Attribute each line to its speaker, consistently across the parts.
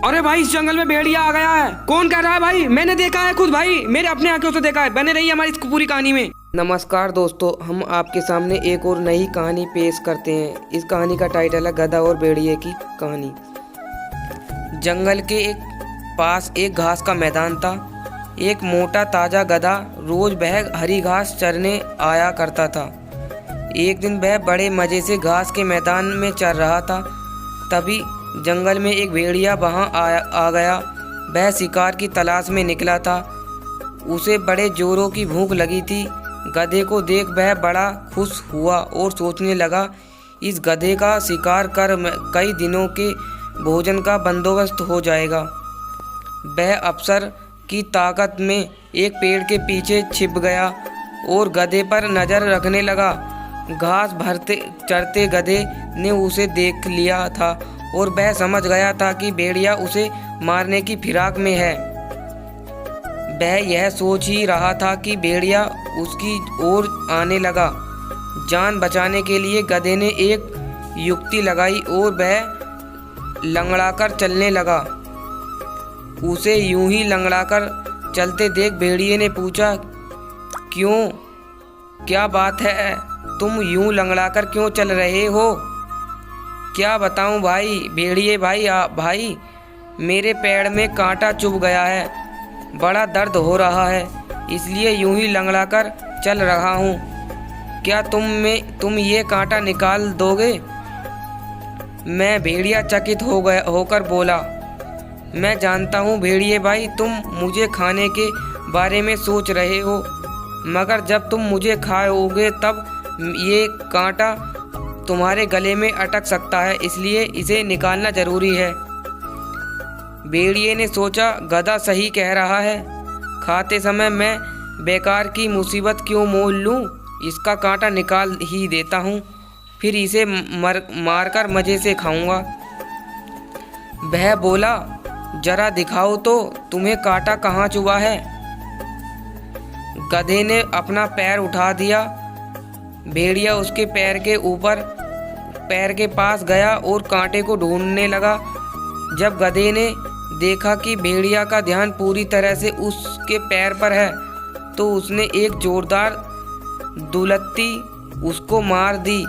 Speaker 1: अरे भाई इस जंगल में भेड़िया आ गया है। कौन कह रहा है भाई? मैंने देखा है खुद भाई, मेरे अपने आंखों से देखा है। बने रही हमारी इस पूरी कहानी में।
Speaker 2: नमस्कार दोस्तों, हम आपके सामने एक और नई कहानी पेश करते हैं। इस कहानी का टाइटल है गधा और भेड़िए की कहानी। जंगल के पास एक घास का मैदान था। एक मोटा ताजा गधा रोज वह हरी घास चरने आया करता था। एक दिन वह बड़े मज़े से घास के मैदान में चर रहा था। तभी जंगल में एक भेड़िया वहाँ आ गया। वह शिकार की तलाश में निकला था। उसे बड़े जोरों की भूख लगी थी। गधे को देख वह बड़ा खुश हुआ और सोचने लगा, इस गधे का शिकार कर कई दिनों के भोजन का बंदोबस्त हो जाएगा। वह अफसर की ताकत में एक पेड़ के पीछे छिप गया और गधे पर नज़र रखने लगा। घास भरते चरते गधे ने उसे देख लिया था और वह समझ गया था कि भेड़िया उसे मारने की फिराक में है। वह यह सोच ही रहा था कि भेड़िया उसकी ओर आने लगा। जान बचाने के लिए गधे ने एक युक्ति लगाई और वह लंगड़ाकर चलने लगा। उसे यूं ही लंगड़ाकर चलते देख भेड़िए ने पूछा, क्यों, क्या बात है? तुम यूं लंगड़ाकर क्यों चल रहे हो? क्या बताऊं भाई, भेड़िए भाई भाई मेरे पैर में कांटा चुभ गया है, बड़ा दर्द हो रहा है, इसलिए यूं ही लंगड़ाकर चल रहा हूँ। क्या तुम ये कांटा निकाल दोगे? मैं भेड़िया चकित होकर बोला, मैं जानता हूँ भेड़िए भाई, तुम मुझे खाने के बारे में सोच रहे हो, मगर जब तुम मुझे खाओगे तब ये कांटा तुम्हारे गले में अटक सकता है, इसलिए इसे निकालना जरूरी है। भेड़िए ने सोचा, गधा सही कह रहा है, खाते समय मैं बेकार की मुसीबत क्यों मोल लूं, इसका कांटा निकाल ही देता हूं, फिर इसे मारकर मज़े से खाऊंगा। वह बोला, जरा दिखाओ तो तुम्हें कांटा कहाँ चुभा है। गधे ने अपना पैर उठा दिया। भेड़िया उसके पैर के पास गया और कांटे को ढूंढने लगा। जब गधे ने देखा कि भेड़िया का ध्यान पूरी तरह से उसके पैर पर है, तो उसने एक जोरदार दुलत्ती उसको मार दी।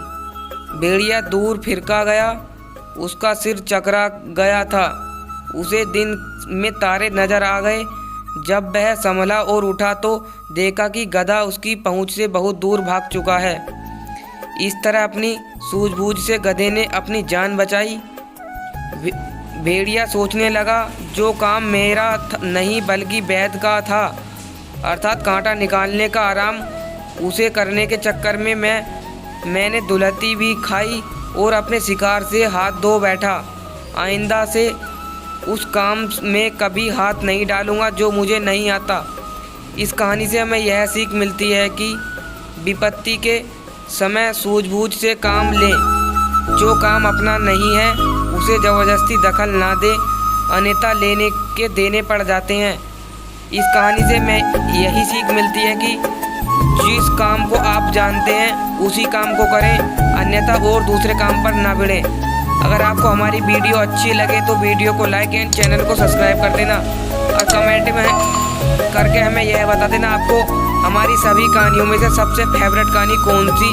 Speaker 2: भेड़िया दूर फिरका गया, उसका सिर चकरा गया था। उसे दिन में तारे नजर आ गए। जब वह संभला और उठा तो देखा कि गधा उसकी पहुंच से बहुत दूर भाग चुका है। इस तरह अपनी सूझबूझ से गधे ने अपनी जान बचाई। भेड़िया सोचने लगा, जो काम मेरा नहीं बल्कि वैद्य का था, अर्थात कांटा निकालने का आराम उसे करने के चक्कर में मैंने दुलहती भी खाई और अपने शिकार से हाथ धो बैठा। आइंदा से उस काम में कभी हाथ नहीं डालूंगा जो मुझे नहीं आता। इस कहानी से हमें यह सीख मिलती है कि विपत्ति के समय सूझबूझ से काम लें। जो काम अपना नहीं है उसे ज़बरदस्ती दखल ना दें, अन्यथा देने पड़ जाते हैं। इस कहानी से मैं यही सीख मिलती है कि जिस काम को आप जानते हैं उसी काम को करें, अन्यथा और दूसरे काम पर ना भिड़ें। अगर आपको हमारी वीडियो अच्छी लगे तो वीडियो को लाइक एंड चैनल को सब्सक्राइब कर देना और कमेंट में करके हमें यह बता देना आपको हमारी सभी कहानियों में से सबसे फेवरेट कहानी कौन सी